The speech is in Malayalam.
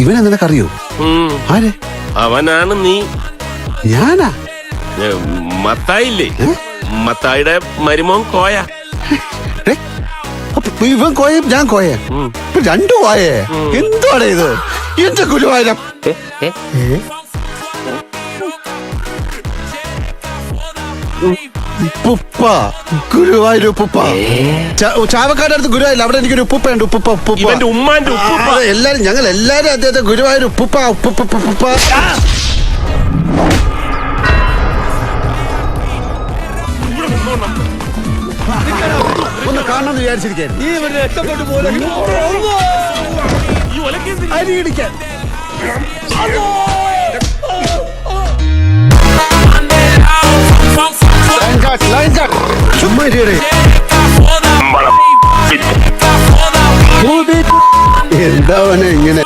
ഇവനെ നിനക്കറിയോ? ആരെ? അവനാണ് നീ. ഞാനാ? മത്തായില്ലേ, മത്തായിയുടെ മരുമോൻ കോയ. അപ്പൊ ഇവൻ കോയും ഞാൻ കോയ, രണ്ടു കോയേ? എന്താണ് ഇത്? എന്റെ ഗുരുവായൂരം ഉപ്പുപ്പ, ഗുരുവായൂരുപ്പുപ്പ. ചാവക്കാരുടെ അടുത്ത് ഗുരുവായൂരില്ല, അവിടെ എനിക്കൊരു ഉപ്പുപ്പയുണ്ട്. ഉപ്പുപ്പ ഉപ്പുപ്പ, ഇവന്റെ ഉമ്മാന്റെ ഉപ്പുപ്പ. എല്ലാരും, ഞങ്ങൾ എല്ലാരും അദ്ദേഹത്തെ ഗുരുവായൂർ ഉപ്പുപ്പ ഉപ്പുപ്പ ഉപ്പുപ്പ. ഒന്ന് കാണണമെന്ന് വിചാരിച്ചിരിക്കാൻ അരിയിടിക്കാൻ. ചുമ്മാ എന്താവനെ ഇങ്ങനെ?